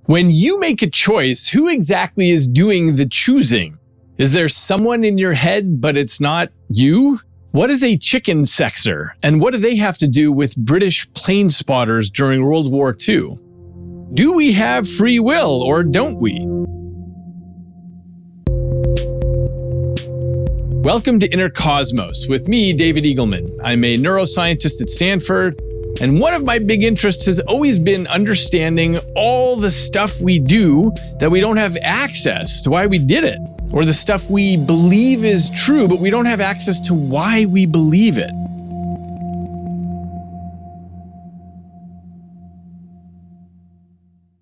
When you make a choice, who exactly is doing the choosing? Is there someone in your head, but it's not you? What is a chicken sexer, and what do they have to do with British plane spotters during World War II? Do we have free will, or don't we? Welcome to Inner Cosmos with me, David Eagleman. I'm a neuroscientist at Stanford, and one of my big interests has always been understanding all the stuff we do that we don't have access to why we did it, or the stuff we believe is true, but we don't have access to why we believe it.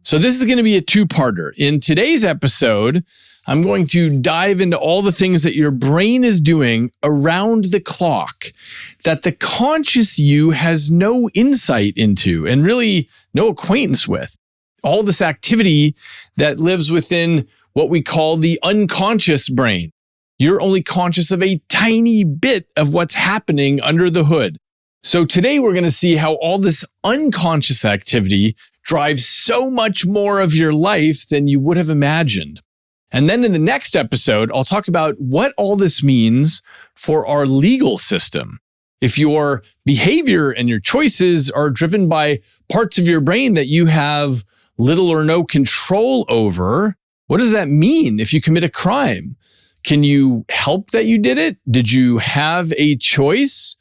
So this is going to be a two-parter. In today's episode, I'm going to dive into all the things that your brain is doing around the clock that the conscious you has no insight into and really no acquaintance with. All this activity that lives within what we call the unconscious brain. You're only conscious of a tiny bit of what's happening under the hood. So today we're going to see how all this unconscious activity drives so much more of your life than you would have imagined. And then in the next episode, I'll talk about what all this means for our legal system. If your behavior and your choices are driven by parts of your brain that you have little or no control over, what does that mean if you commit a crime? Can you help that you did it? Did you have a choice?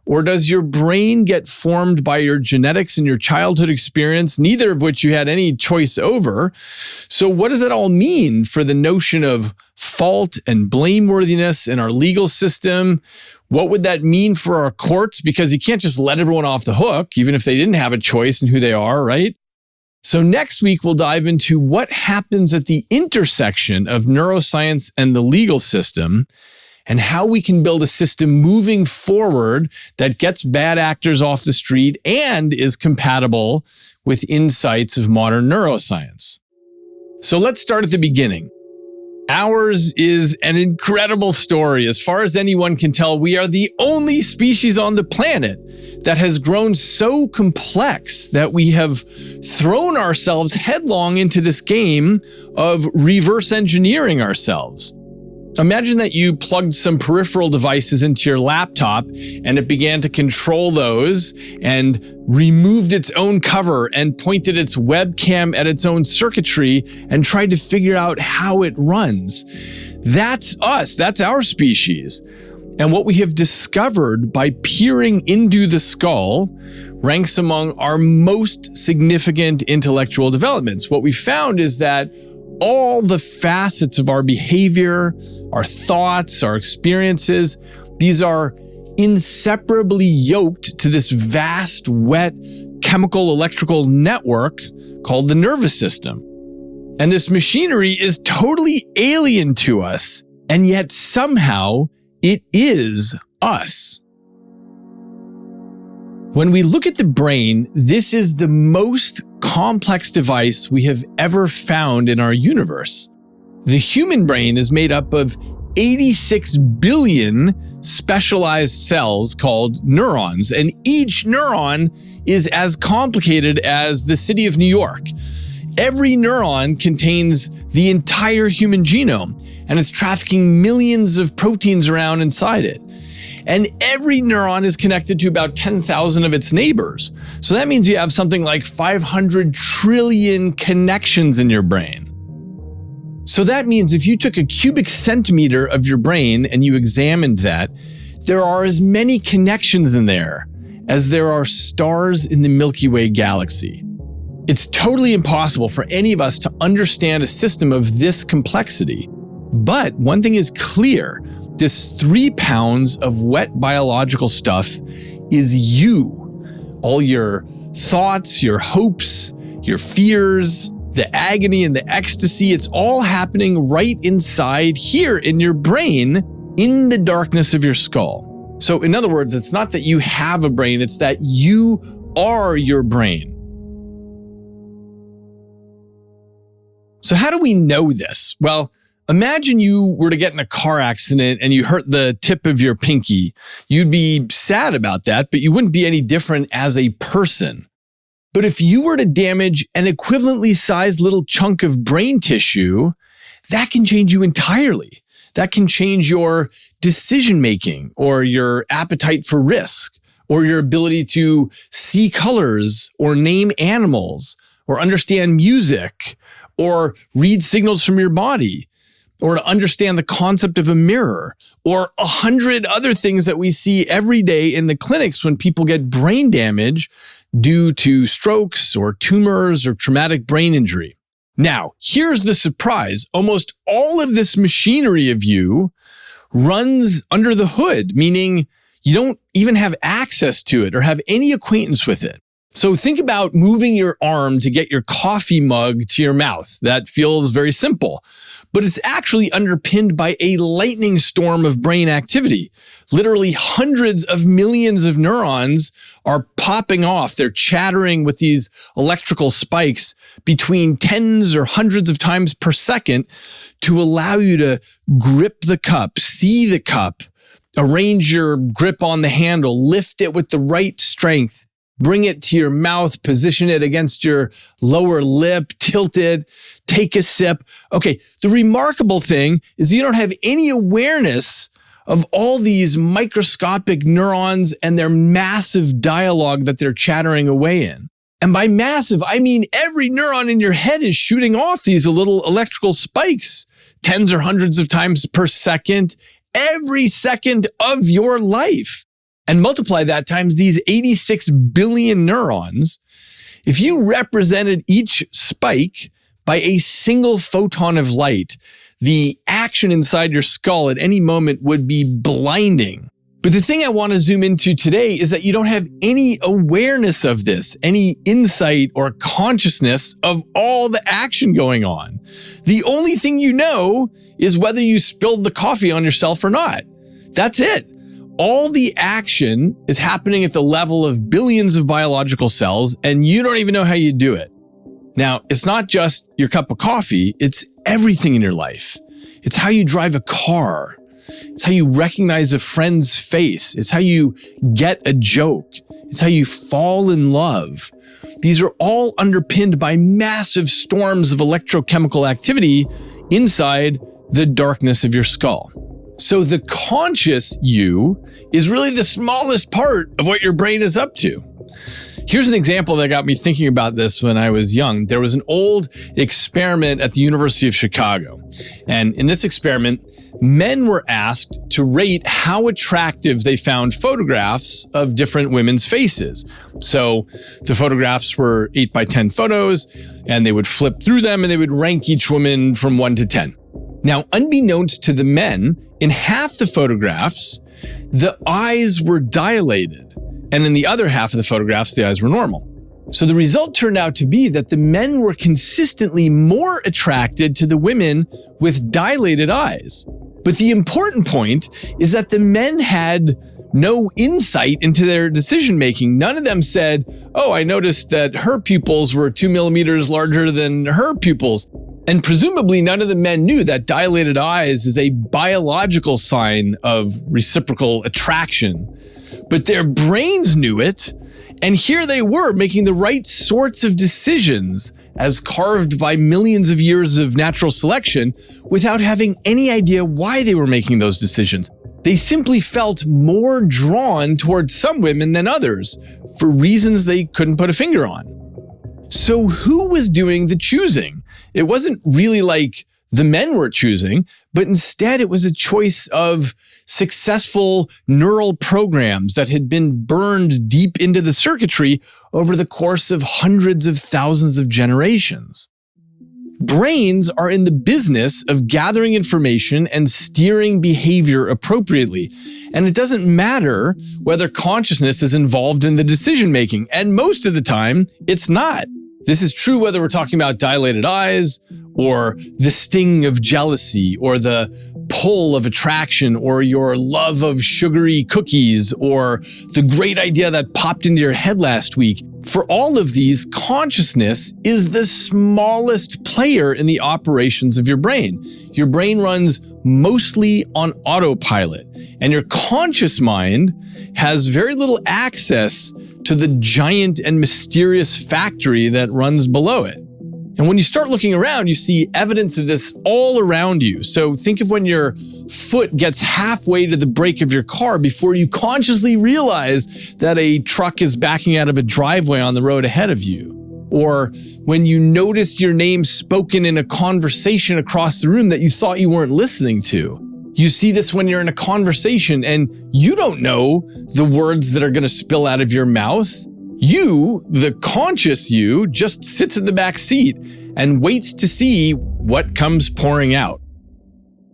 Or does your brain get formed by your genetics and your childhood experience, neither of which you had any choice over? So what does that all mean for the notion of fault and blameworthiness in our legal system? What would that mean for our courts? Because you can't just let everyone off the hook, even if they didn't have a choice in who they are, right? So next week, we'll dive into what happens at the intersection of neuroscience and the legal system, and how we can build a system moving forward that gets bad actors off the street and is compatible with insights of modern neuroscience. So let's start at the beginning. Ours is an incredible story. As far as anyone can tell, we are the only species on the planet that has grown so complex that we have thrown ourselves headlong into this game of reverse engineering ourselves. Imagine that you plugged some peripheral devices into your laptop and it began to control those and removed its own cover and pointed its webcam at its own circuitry and tried to figure out how it runs. That's us. That's our species. And what we have discovered by peering into the skull ranks among our most significant intellectual developments. What we found is that all the facets of our behavior, our thoughts, our experiences, these are inseparably yoked to this vast, wet, chemical electrical network called the nervous system. And this machinery is totally alien to us, and yet somehow it is us. When we look at the brain, this is the most complex device we have ever found in our universe. The human brain is made up of 86 billion specialized cells called neurons, and each neuron is as complicated as the city of New York. Every neuron contains the entire human genome, and it's trafficking millions of proteins around inside it. And every neuron is connected to about 10,000 of its neighbors. So that means you have something like 500 trillion connections in your brain. So that means if you took a cubic centimeter of your brain and you examined that, there are as many connections in there as there are stars in the Milky Way galaxy. It's totally impossible for any of us to understand a system of this complexity. But one thing is clear, this 3 pounds of wet biological stuff is you. All your thoughts, your hopes, your fears, the agony and the ecstasy, it's all happening right inside here in your brain, in the darkness of your skull. So in other words, it's not that you have a brain, it's that you are your brain. So how do we know this? Well, imagine you were to get in a car accident and you hurt the tip of your pinky. You'd be sad about that, but you wouldn't be any different as a person. But if you were to damage an equivalently sized little chunk of brain tissue, that can change you entirely. That can change your decision making or your appetite for risk or your ability to see colors or name animals or understand music or read signals from your body or to understand the concept of a mirror or 100 other things that we see every day in the clinics when people get brain damage due to strokes or tumors or traumatic brain injury. Now, here's the surprise. Almost all of this machinery of you runs under the hood, meaning you don't even have access to it or have any acquaintance with it. So think about moving your arm to get your coffee mug to your mouth. That feels very simple, but it's actually underpinned by a lightning storm of brain activity. Literally hundreds of millions of neurons are popping off. They're chattering with these electrical spikes between tens or hundreds of times per second to allow you to grip the cup, see the cup, arrange your grip on the handle, lift it with the right strength, bring it to your mouth, position it against your lower lip, tilt it, take a sip. Okay, the remarkable thing is you don't have any awareness of all these microscopic neurons and their massive dialogue that they're chattering away in. And by massive, I mean every neuron in your head is shooting off these little electrical spikes, tens or hundreds of times per second, every second of your life. And multiply that times these 86 billion neurons. If you represented each spike by a single photon of light, the action inside your skull at any moment would be blinding. But the thing I want to zoom into today is that you don't have any awareness of this, any insight or consciousness of all the action going on. The only thing you know is whether you spilled the coffee on yourself or not. That's it. All the action is happening at the level of billions of biological cells, and you don't even know how you do it. Now, it's not just your cup of coffee, it's everything in your life. It's how you drive a car. It's how you recognize a friend's face. It's how you get a joke. It's how you fall in love. These are all underpinned by massive storms of electrochemical activity inside the darkness of your skull. So the conscious you is really the smallest part of what your brain is up to. Here's an example that got me thinking about this when I was young. There was an old experiment at the University of Chicago. And in this experiment, men were asked to rate how attractive they found photographs of different women's faces. So the photographs were 8 by 10 photos, and they would flip through them and they would rank each woman from 1 to 10. Now, unbeknownst to the men, in half the photographs, the eyes were dilated. And in the other half of the photographs, the eyes were normal. So the result turned out to be that the men were consistently more attracted to the women with dilated eyes. But the important point is that the men had no insight into their decision making. None of them said, oh, I noticed that her pupils were 2 millimeters larger than her pupils. And presumably none of the men knew that dilated eyes is a biological sign of reciprocal attraction. But their brains knew it, and here they were making the right sorts of decisions as carved by millions of years of natural selection without having any idea why they were making those decisions. They simply felt more drawn towards some women than others for reasons they couldn't put a finger on. So who was doing the choosing? It wasn't really like the men were choosing, but instead it was a choice of successful neural programs that had been burned deep into the circuitry over the course of hundreds of thousands of generations. Brains are in the business of gathering information and steering behavior appropriately. And it doesn't matter whether consciousness is involved in the decision making. And most of the time, it's not. This is true whether we're talking about dilated eyes or the sting of jealousy or the pull of attraction or your love of sugary cookies or the great idea that popped into your head last week. For all of these, consciousness is the smallest player in the operations of your brain. Your brain runs mostly on autopilot, and your conscious mind has very little access to the giant and mysterious factory that runs below it. And when you start looking around, you see evidence of this all around you. So think of when your foot gets halfway to the brake of your car before you consciously realize that a truck is backing out of a driveway on the road ahead of you. Or when you notice your name spoken in a conversation across the room that you thought you weren't listening to. You see this when you're in a conversation and you don't know the words that are going to spill out of your mouth. You, the conscious you, just sits in the back seat and waits to see what comes pouring out.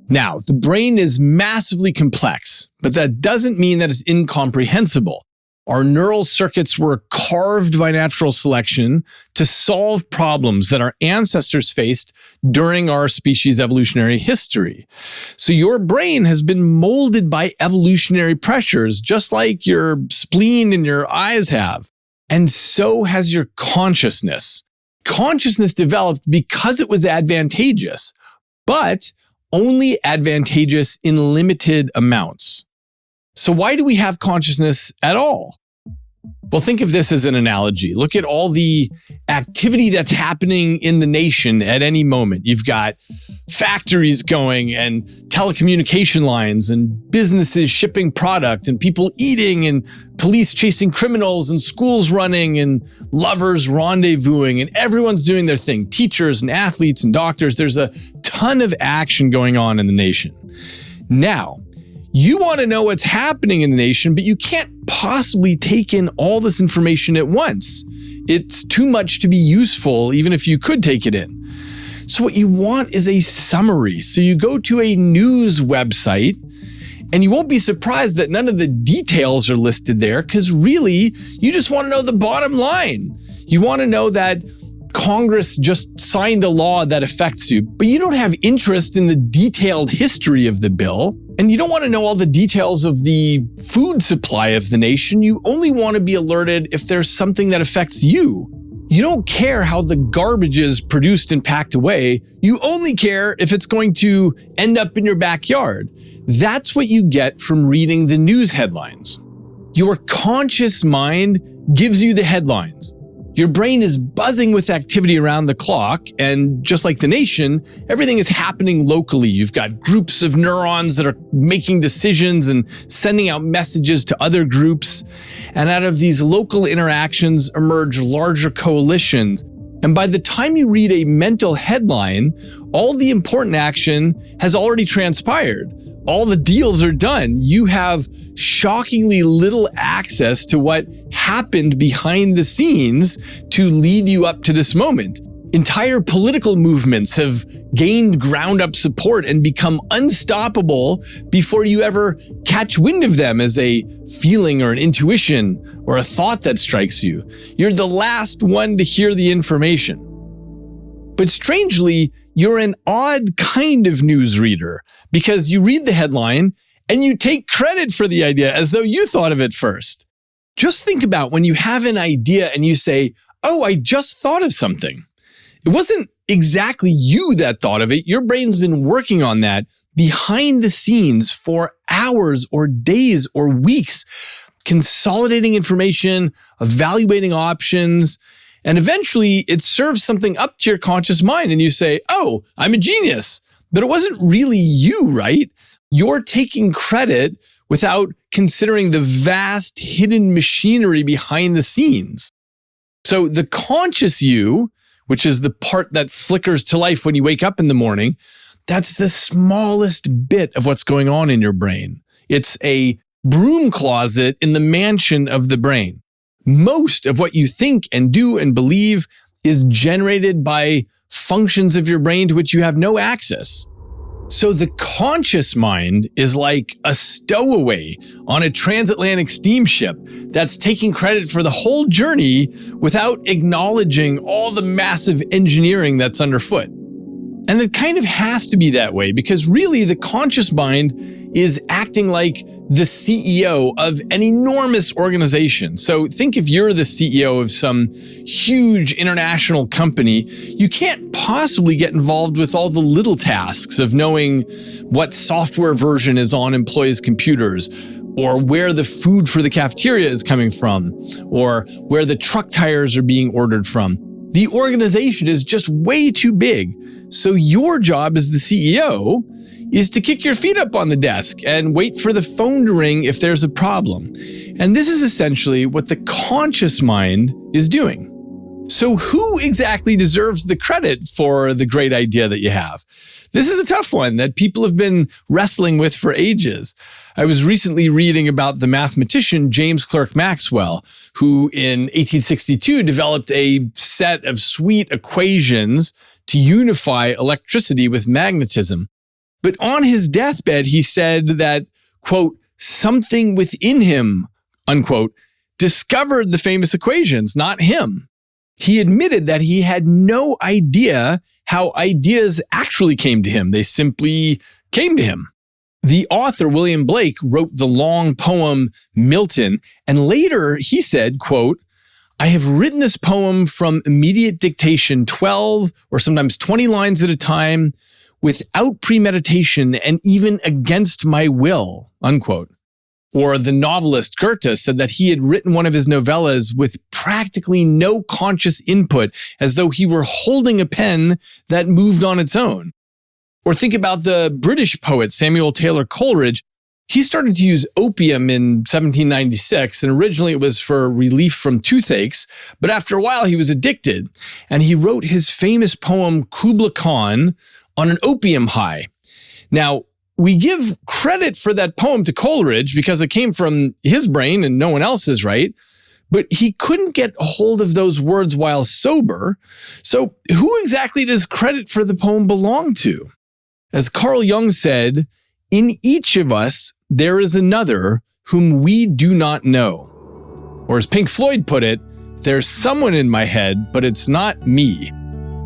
Now, the brain is massively complex, but that doesn't mean that it's incomprehensible. Our neural circuits were carved by natural selection to solve problems that our ancestors faced during our species' evolutionary history. So your brain has been molded by evolutionary pressures, just like your spleen and your eyes have. And so has your consciousness. Consciousness developed because it was advantageous, but only advantageous in limited amounts. So why do we have consciousness at all? Well, think of this as an analogy. Look at all the activity that's happening in the nation at any moment. You've got factories going and telecommunication lines and businesses shipping product and people eating and police chasing criminals and schools running and lovers rendezvousing and everyone's doing their thing. Teachers and athletes and doctors. There's a ton of action going on in the nation. Now, you want to know what's happening in the nation, but you can't possibly take in all this information at once. It's too much to be useful, even if you could take it in. So what you want is a summary. So you go to a news website, and you won't be surprised that none of the details are listed there, because really, you just want to know the bottom line. You want to know that Congress just signed a law that affects you, but you don't have interest in the detailed history of the bill. And you don't want to know all the details of the food supply of the nation. You only want to be alerted if there's something that affects you. You don't care how the garbage is produced and packed away. You only care if it's going to end up in your backyard. That's what you get from reading the news headlines. Your conscious mind gives you the headlines. Your brain is buzzing with activity around the clock, and just like the nation, everything is happening locally. You've got groups of neurons that are making decisions and sending out messages to other groups. And out of these local interactions emerge larger coalitions. And by the time you read a mental headline, all the important action has already transpired. All the deals are done. You have shockingly little access to what happened behind the scenes to lead you up to this moment. Entire political movements have gained ground-up support and become unstoppable before you ever catch wind of them as a feeling or an intuition or a thought that strikes you. You're the last one to hear the information. But strangely, you're an odd kind of news reader because you read the headline and you take credit for the idea as though you thought of it first. Just think about when you have an idea and you say, "Oh, I just thought of something." It wasn't exactly you that thought of it. Your brain's been working on that behind the scenes for hours or days or weeks, consolidating information, evaluating options, and eventually it serves something up to your conscious mind and you say, "Oh, I'm a genius." But it wasn't really you, right? You're taking credit without considering the vast hidden machinery behind the scenes. So the conscious you, which is the part that flickers to life when you wake up in the morning, that's the smallest bit of what's going on in your brain. It's a broom closet in the mansion of the brain. Most of what you think and do and believe is generated by functions of your brain to which you have no access. So the conscious mind is like a stowaway on a transatlantic steamship that's taking credit for the whole journey without acknowledging all the massive engineering that's underfoot. And it kind of has to be that way because really the conscious mind is acting like the CEO of an enormous organization. So think if you're the CEO of some huge international company, you can't possibly get involved with all the little tasks of knowing what software version is on employees' computers, or where the food for the cafeteria is coming from, or where the truck tires are being ordered from. The organization is just way too big. So your job as the CEO is to kick your feet up on the desk and wait for the phone to ring if there's a problem. And this is essentially what the conscious mind is doing. So who exactly deserves the credit for the great idea that you have? This is a tough one that people have been wrestling with for ages. I was recently reading about the mathematician James Clerk Maxwell, who in 1862 developed a set of sweet equations to unify electricity with magnetism. But on his deathbed, he said that, quote, something within him, unquote, discovered the famous equations, not him. He admitted that he had no idea how ideas actually came to him. They simply came to him. The author, William Blake, wrote the long poem Milton, and later he said, quote, I have written this poem from immediate dictation, 12 or sometimes 20 lines at a time, without premeditation and even against my will, unquote. Or the novelist Goethe said that he had written one of his novellas with practically no conscious input, as though he were holding a pen that moved on its own. Or think about the British poet Samuel Taylor Coleridge. He started to use opium in 1796, and originally it was for relief from toothaches, but after a while he was addicted, and he wrote his famous poem Kubla Khan on an opium high. Now, we give credit for that poem to Coleridge because it came from his brain and no one else's, right? But he couldn't get a hold of those words while sober. So who exactly does credit for the poem belong to? As Carl Jung said, in each of us, there is another whom we do not know. Or as Pink Floyd put it, there's someone in my head, but it's not me.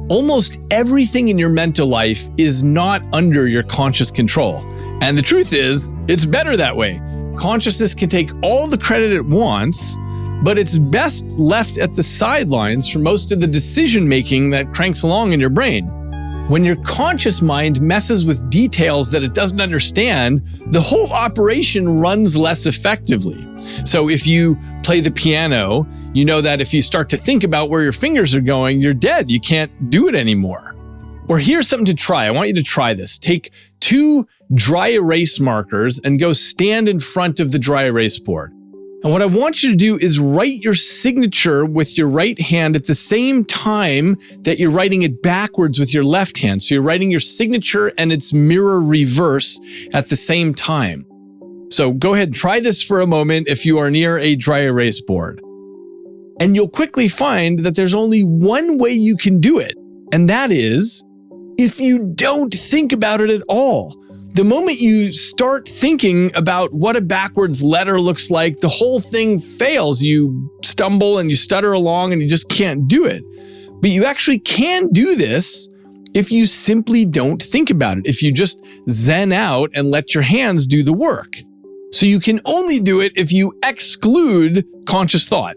Almost everything in your mental life is not under your conscious control. And the truth is, it's better that way. Consciousness can take all the credit it wants, but it's best left at the sidelines for most of the decision-making that cranks along in your brain. When your conscious mind messes with details that it doesn't understand, the whole operation runs less effectively. So if you play the piano, you know that if you start to think about where your fingers are going, you're dead. You can't do it anymore. Or here's something to try. I want you to try this. Take 2 dry erase markers and go stand in front of the dry erase board. And what I want you to do is write your signature with your right hand at the same time that you're writing it backwards with your left hand. So you're writing your signature and its mirror reverse at the same time. So go ahead and try this for a moment if you are near a dry erase board. And you'll quickly find that there's only one way you can do it, and that is if you don't think about it at all. The moment you start thinking about what a backwards letter looks like, the whole thing fails. You stumble and you stutter along and you just can't do it. But you actually can do this if you simply don't think about it, if you just zen out and let your hands do the work. So you can only do it if you exclude conscious thought.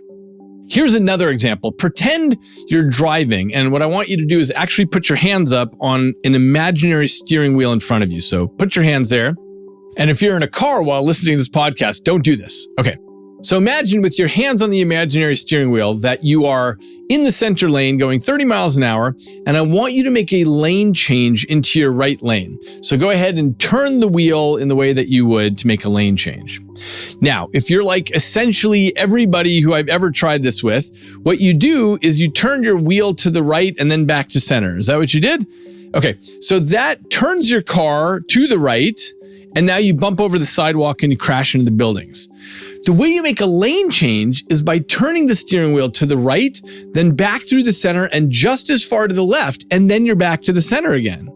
Here's another example. Pretend you're driving, and what I want you to do is actually put your hands up on an imaginary steering wheel in front of you. So put your hands there. And if you're in a car while listening to this podcast, don't do this. Okay. So imagine with your hands on the imaginary steering wheel that you are in the center lane going 30 miles an hour, and I want you to make a lane change into your right lane. So go ahead and turn the wheel in the way that you would to make a lane change. Now, if you're like essentially everybody who I've ever tried this with, what you do is you turn your wheel to the right and then back to center. Is that what you did? Okay, so that turns your car to the right, and now you bump over the sidewalk and you crash into the buildings. The way you make a lane change is by turning the steering wheel to the right, then back through the center and just as far to the left, and then you're back to the center again.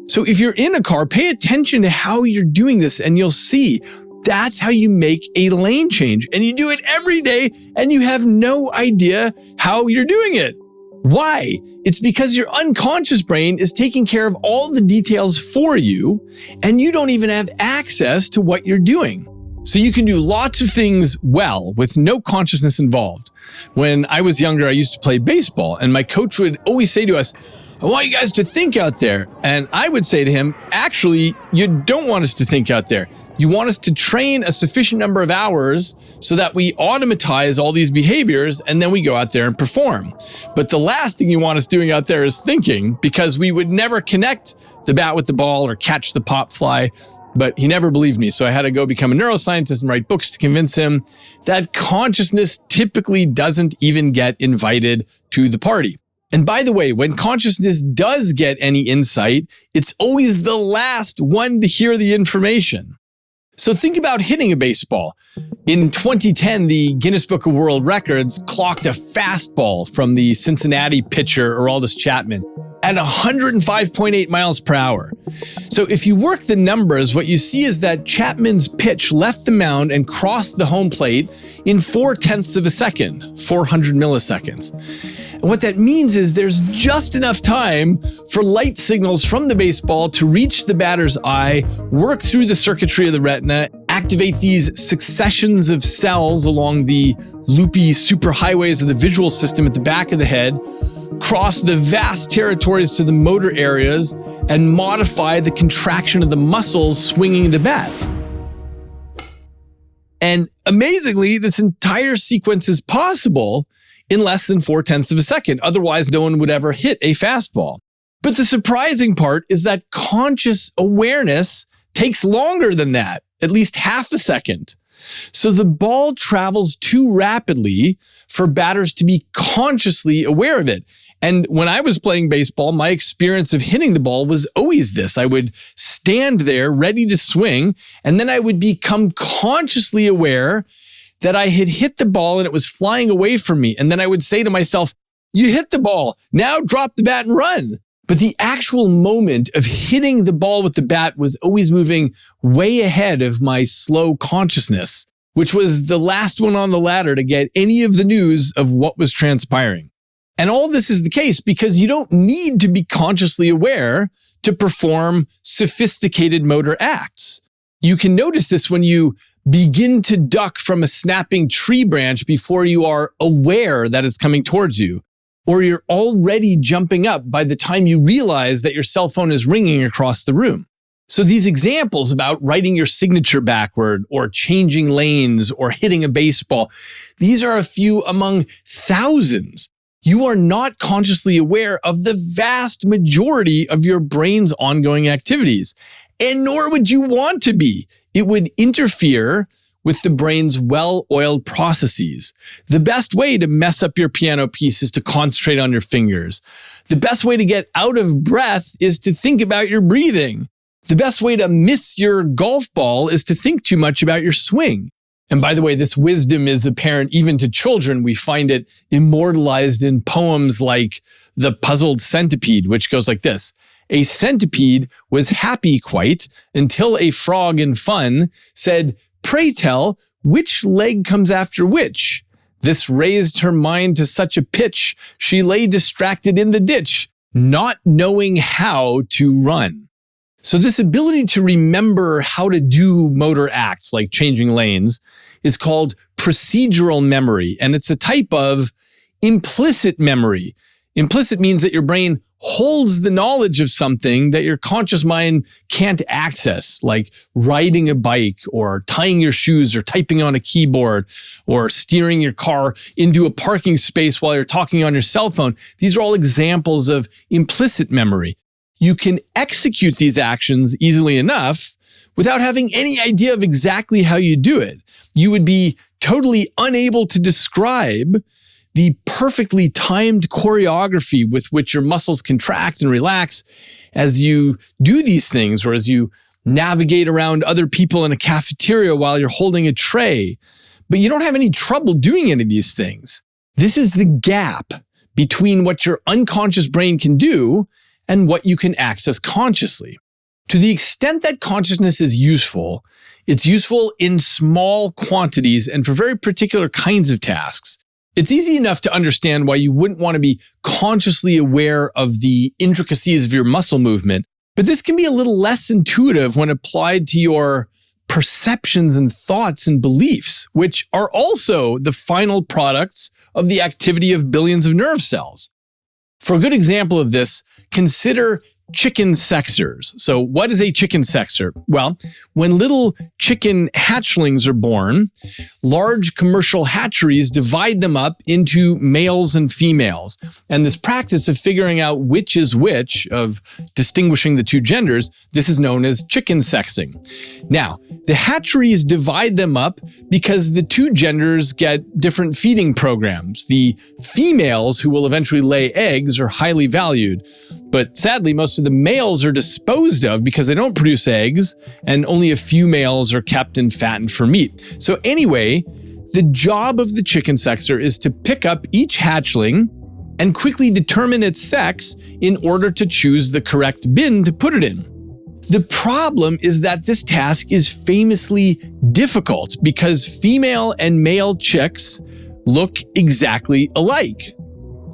So if you're in a car, pay attention to how you're doing this and you'll see that's how you make a lane change. And you do it every day and you have no idea how you're doing it. Why? It's because your unconscious brain is taking care of all the details for you, and you don't even have access to what you're doing. So you can do lots of things well with no consciousness involved. When I was younger, I used to play baseball, and my coach would always say to us, I want you guys to think out there. And I would say to him, actually, you don't want us to think out there. You want us to train a sufficient number of hours so that we automatize all these behaviors and then we go out there and perform. But the last thing you want us doing out there is thinking, because we would never connect the bat with the ball or catch the pop fly. But he never believed me, so I had to go become a neuroscientist and write books to convince him that consciousness typically doesn't even get invited to the party. And by the way, when consciousness does get any insight, it's always the last one to hear the information. So think about hitting a baseball. In 2010, the Guinness Book of World Records clocked a fastball from the Cincinnati pitcher Aroldis Chapman at 105.8 miles per hour. So if you work the numbers, what you see is that Chapman's pitch left the mound and crossed the home plate in 0.4 of a second, 400 milliseconds. And what that means is there's just enough time for light signals from the baseball to reach the batter's eye, work through the circuitry of the retina, activate these successions of cells along the loopy superhighways of the visual system at the back of the head, cross the vast territories to the motor areas, and modify the contraction of the muscles swinging the bat. And amazingly, this entire sequence is possible in less than 0.4 of a second. Otherwise, no one would ever hit a fastball. But the surprising part is that conscious awareness takes longer than that, at least half a second. So the ball travels too rapidly for batters to be consciously aware of it. And when I was playing baseball, my experience of hitting the ball was always this. I would stand there ready to swing, and then I would become consciously aware that I had hit the ball and it was flying away from me. And then I would say to myself, you hit the ball, now drop the bat and run. But the actual moment of hitting the ball with the bat was always moving way ahead of my slow consciousness, which was the last one on the ladder to get any of the news of what was transpiring. And all this is the case because you don't need to be consciously aware to perform sophisticated motor acts. You can notice this when you begin to duck from a snapping tree branch before you are aware that it's coming towards you. Or you're already jumping up by the time you realize that your cell phone is ringing across the room. So these examples about writing your signature backward or changing lanes or hitting a baseball, these are a few among thousands. You are not consciously aware of the vast majority of your brain's ongoing activities, and nor would you want to be. It would interfere with the brain's well-oiled processes. The best way to mess up your piano piece is to concentrate on your fingers. The best way to get out of breath is to think about your breathing. The best way to miss your golf ball is to think too much about your swing. And by the way, this wisdom is apparent even to children. We find it immortalized in poems like The Puzzled Centipede, which goes like this. A centipede was happy quite until a frog in fun said, "Pray tell, which leg comes after which?" This raised her mind to such a pitch, she lay distracted in the ditch, not knowing how to run. So this ability to remember how to do motor acts like changing lanes is called procedural memory, and it's a type of implicit memory. Implicit means that your brain holds the knowledge of something that your conscious mind can't access, like riding a bike or tying your shoes or typing on a keyboard or steering your car into a parking space while you're talking on your cell phone. These are all examples of implicit memory. You can execute these actions easily enough without having any idea of exactly how you do it. You would be totally unable to describe the perfectly timed choreography with which your muscles contract and relax as you do these things, or as you navigate around other people in a cafeteria while you're holding a tray. But you don't have any trouble doing any of these things. This is the gap between what your unconscious brain can do and what you can access consciously. To the extent that consciousness is useful, it's useful in small quantities and for very particular kinds of tasks. It's easy enough to understand why you wouldn't want to be consciously aware of the intricacies of your muscle movement, but this can be a little less intuitive when applied to your perceptions and thoughts and beliefs, which are also the final products of the activity of billions of nerve cells. For a good example of this, consider chicken sexers. So what is a chicken sexer? Well, when little chicken hatchlings are born, large commercial hatcheries divide them up into males and females. And this practice of figuring out which is which, of distinguishing the two genders, this is known as chicken sexing. Now, the hatcheries divide them up because the two genders get different feeding programs. The females, who will eventually lay eggs, are highly valued. But sadly, most of the males are disposed of because they don't produce eggs, and only a few males are kept and fattened for meat. So anyway, the job of the chicken sexer is to pick up each hatchling and quickly determine its sex in order to choose the correct bin to put it in. The problem is that this task is famously difficult because female and male chicks look exactly alike.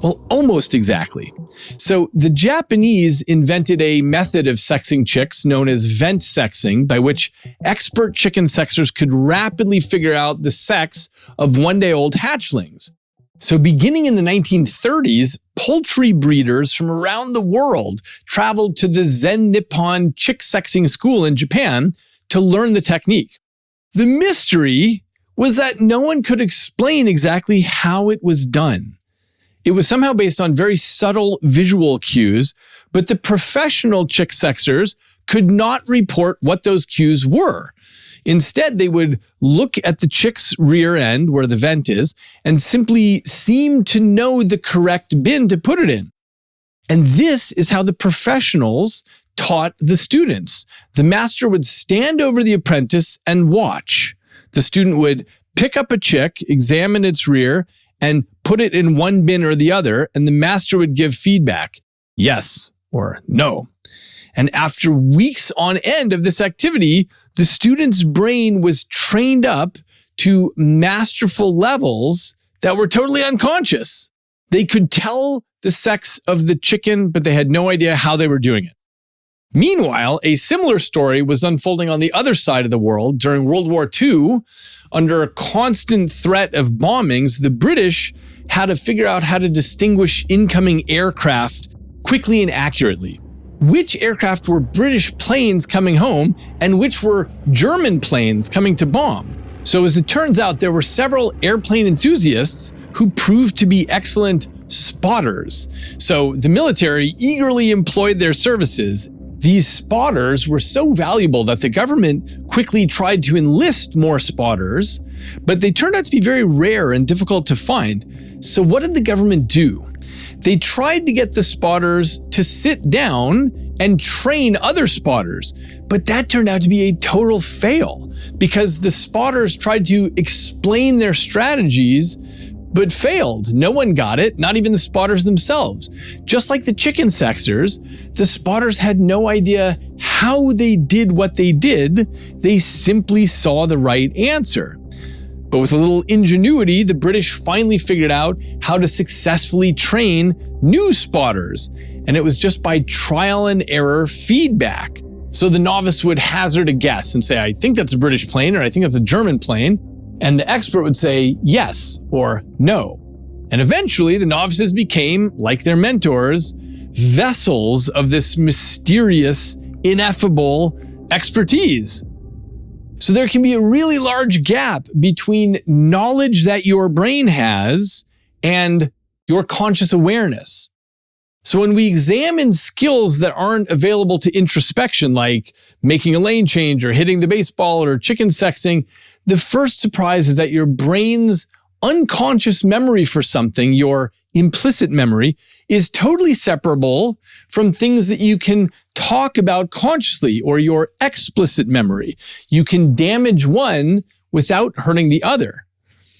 Well, almost exactly. So the Japanese invented a method of sexing chicks known as vent sexing, by which expert chicken sexers could rapidly figure out the sex of one-day-old hatchlings. So beginning in the 1930s, poultry breeders from around the world traveled to the Zen Nippon chick sexing school in Japan to learn the technique. The mystery was that no one could explain exactly how it was done. It was somehow based on very subtle visual cues, but the professional chick sexers could not report what those cues were. Instead, they would look at the chick's rear end, where the vent is, and simply seem to know the correct bin to put it in. And this is how the professionals taught the students. The master would stand over the apprentice and watch. The student would pick up a chick, examine its rear, and put it in one bin or the other, and the master would give feedback, yes or no. And after weeks on end of this activity, the student's brain was trained up to masterful levels that were totally unconscious. They could tell the sex of the chicken, but they had no idea how they were doing it. Meanwhile, a similar story was unfolding on the other side of the world. During World War II, under a constant threat of bombings, the British had to figure out how to distinguish incoming aircraft quickly and accurately. Which aircraft were British planes coming home and which were German planes coming to bomb? So as it turns out, there were several airplane enthusiasts who proved to be excellent spotters. So the military eagerly employed their services. These spotters were so valuable that the government quickly tried to enlist more spotters, but they turned out to be very rare and difficult to find. So what did the government do? They tried to get the spotters to sit down and train other spotters, but that turned out to be a total fail because the spotters tried to explain their strategies but failed. No one got it, not even the spotters themselves. Just like the chicken sexers, the spotters had no idea how they did what they did. They simply saw the right answer. But with a little ingenuity, the British finally figured out how to successfully train new spotters. And it was just by trial and error feedback. So the novice would hazard a guess and say, I think that's a British plane, or I think that's a German plane. And the expert would say yes or no. And eventually the novices became, like their mentors, vessels of this mysterious, ineffable expertise. So there can be a really large gap between knowledge that your brain has and your conscious awareness. So when we examine skills that aren't available to introspection, like making a lane change or hitting the baseball or chicken sexing, the first surprise is that your brain's unconscious memory for something, your implicit memory, is totally separable from things that you can talk about consciously, or your explicit memory. You can damage one without hurting the other.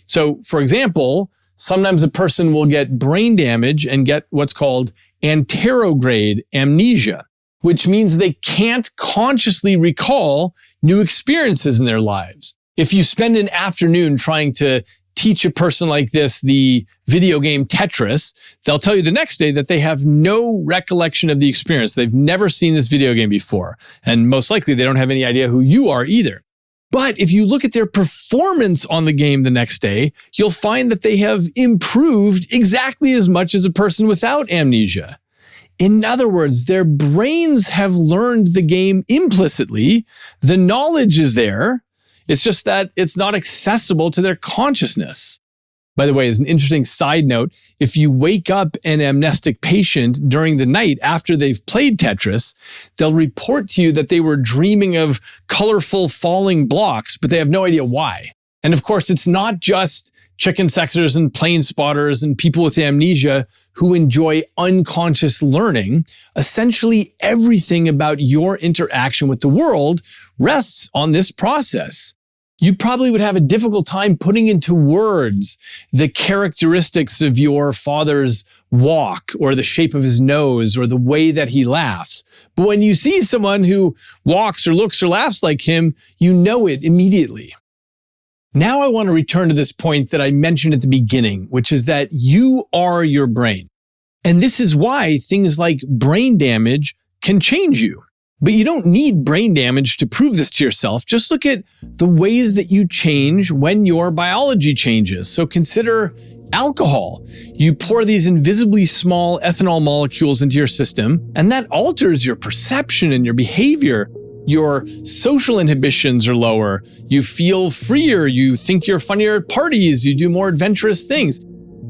So, for example, sometimes a person will get brain damage and get what's called anterograde amnesia, which means they can't consciously recall new experiences in their lives. If you spend an afternoon trying to teach a person like this the video game Tetris, they'll tell you the next day that they have no recollection of the experience. They've never seen this video game before. And most likely they don't have any idea who you are either. But if you look at their performance on the game the next day, you'll find that they have improved exactly as much as a person without amnesia. In other words, their brains have learned the game implicitly. The knowledge is there. It's just that it's not accessible to their consciousness. By the way, as an interesting side note, if you wake up an amnestic patient during the night after they've played Tetris, they'll report to you that they were dreaming of colorful falling blocks, but they have no idea why. And of course, it's not just chicken sexers and plane spotters and people with amnesia who enjoy unconscious learning. Essentially, everything about your interaction with the world rests on this process. You probably would have a difficult time putting into words the characteristics of your father's walk or the shape of his nose or the way that he laughs. But when you see someone who walks or looks or laughs like him, you know it immediately. Now I want to return to this point that I mentioned at the beginning, which is that you are your brain. And this is why things like brain damage can change you. But you don't need brain damage to prove this to yourself. Just look at the ways that you change when your biology changes. So consider alcohol. You pour these invisibly small ethanol molecules into your system, and that alters your perception and your behavior. Your social inhibitions are lower. You feel freer. You think you're funnier at parties. You do more adventurous things.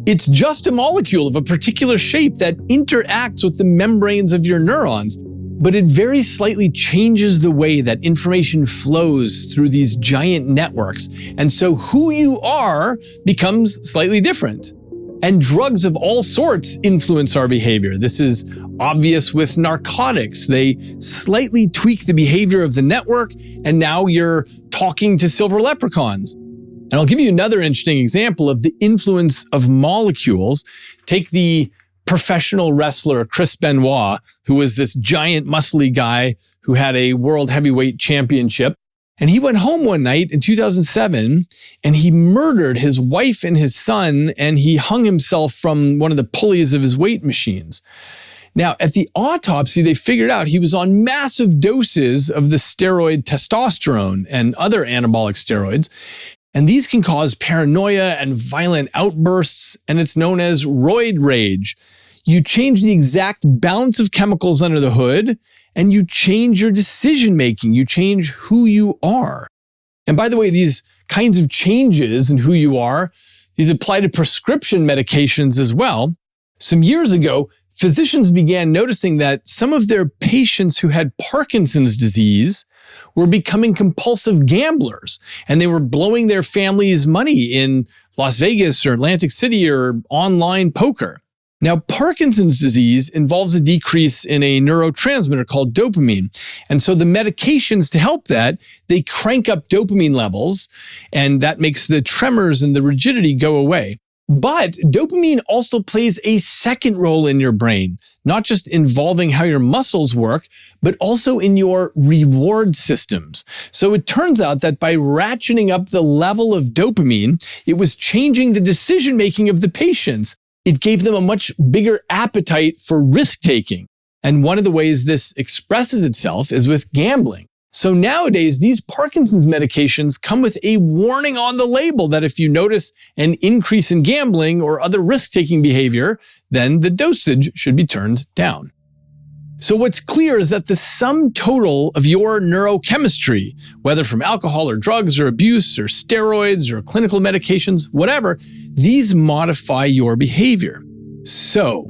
It's just a molecule of a particular shape that interacts with the membranes of your neurons. But it very slightly changes the way that information flows through these giant networks. And so who you are becomes slightly different. And drugs of all sorts influence our behavior. This is obvious with narcotics. They slightly tweak the behavior of the network, and now you're talking to silver leprechauns. And I'll give you another interesting example of the influence of molecules. Take the professional wrestler Chris Benoit, who was this giant muscly guy who had a world heavyweight championship. And he went home one night in 2007 and he murdered his wife and his son, and he hung himself from one of the pulleys of his weight machines. Now, at the autopsy, they figured out he was on massive doses of the steroid testosterone and other anabolic steroids. And these can cause paranoia and violent outbursts, and it's known as roid rage. You change the exact balance of chemicals under the hood, and you change your decision-making. You change who you are. And by the way, these kinds of changes in who you are, these apply to prescription medications as well. Some years ago, physicians began noticing that some of their patients who had Parkinson's disease were becoming compulsive gamblers, and they were blowing their family's money in Las Vegas or Atlantic City or online poker. Now, Parkinson's disease involves a decrease in a neurotransmitter called dopamine. And so the medications to help that, they crank up dopamine levels, and that makes the tremors and the rigidity go away. But dopamine also plays a second role in your brain, not just involving how your muscles work, but also in your reward systems. So it turns out that by ratcheting up the level of dopamine, it was changing the decision-making of the patients. It gave them a much bigger appetite for risk-taking. And one of the ways this expresses itself is with gambling. So nowadays, these Parkinson's medications come with a warning on the label that if you notice an increase in gambling or other risk-taking behavior, then the dosage should be turned down. So what's clear is that the sum total of your neurochemistry, whether from alcohol or drugs or abuse or steroids or clinical medications, whatever, these modify your behavior. So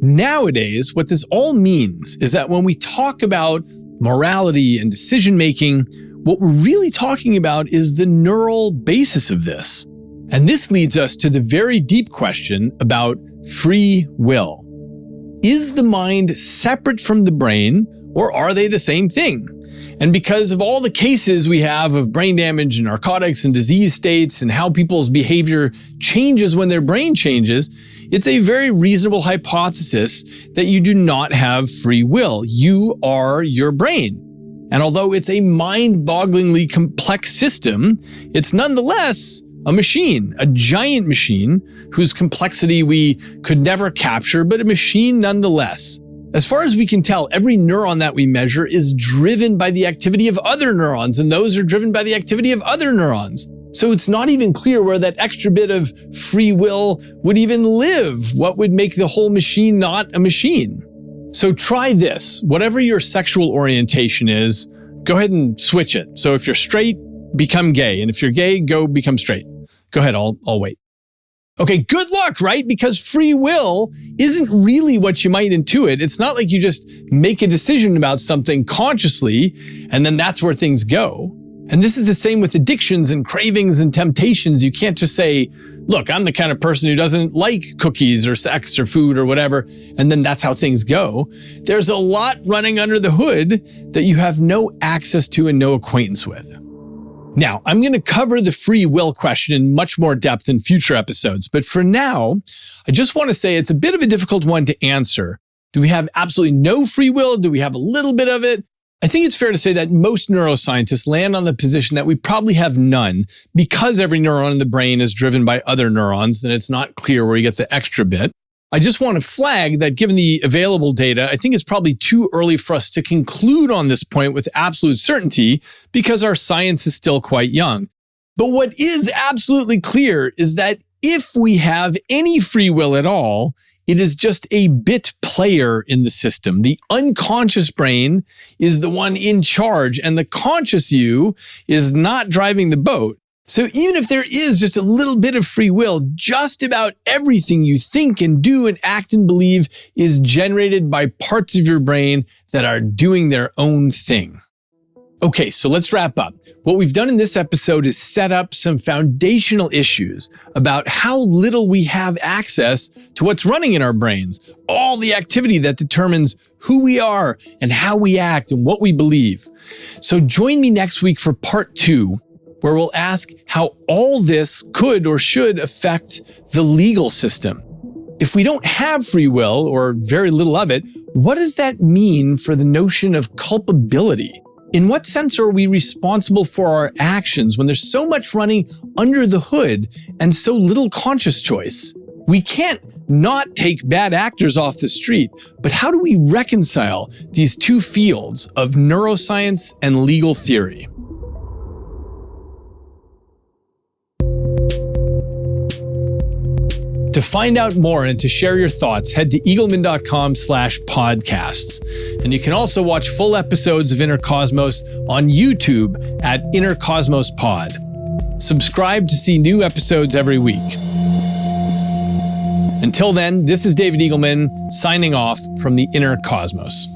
nowadays, what this all means is that when we talk about morality and decision-making, what we're really talking about is the neural basis of this. And this leads us to the very deep question about free will. Is the mind separate from the brain, or are they the same thing? And because of all the cases we have of brain damage and narcotics and disease states and how people's behavior changes when their brain changes, it's a very reasonable hypothesis that you do not have free will. You are your brain. And although it's a mind-bogglingly complex system, it's nonetheless a machine, a giant machine whose complexity we could never capture, but a machine nonetheless. As far as we can tell, every neuron that we measure is driven by the activity of other neurons, and those are driven by the activity of other neurons. So it's not even clear where that extra bit of free will would even live. What would make the whole machine not a machine? So try this. Whatever your sexual orientation is, go ahead and switch it. So if you're straight, become gay. And if you're gay, go become straight. Go ahead, I'll wait. Okay, good luck, right? Because free will isn't really what you might intuit. It's not like you just make a decision about something consciously, and then that's where things go. And this is the same with addictions and cravings and temptations. You can't just say, look, I'm the kind of person who doesn't like cookies or sex or food or whatever, and then that's how things go. There's a lot running under the hood that you have no access to and no acquaintance with. Now, I'm going to cover the free will question in much more depth in future episodes, but for now, I just want to say it's a bit of a difficult one to answer. Do we have absolutely no free will? Do we have a little bit of it? I think it's fair to say that most neuroscientists land on the position that we probably have none because every neuron in the brain is driven by other neurons, and it's not clear where you get the extra bit. I just want to flag that given the available data, I think it's probably too early for us to conclude on this point with absolute certainty because our science is still quite young. But what is absolutely clear is that if we have any free will at all, it is just a bit player in the system. The unconscious brain is the one in charge, and the conscious you is not driving the boat. So even if there is just a little bit of free will, just about everything you think and do and act and believe is generated by parts of your brain that are doing their own thing. Okay, so let's wrap up. What we've done in this episode is set up some foundational issues about how little we have access to what's running in our brains, all the activity that determines who we are and how we act and what we believe. So join me next week for part 2, where we'll ask how all this could or should affect the legal system. If we don't have free will, or very little of it, what does that mean for the notion of culpability? In what sense are we responsible for our actions when there's so much running under the hood and so little conscious choice? We can't not take bad actors off the street, but how do we reconcile these two fields of neuroscience and legal theory? To find out more and to share your thoughts, head to eagleman.com/podcasts. And you can also watch full episodes of Inner Cosmos on YouTube at Inner Cosmos Pod. Subscribe to see new episodes every week. Until then, this is David Eagleman signing off from the Inner Cosmos.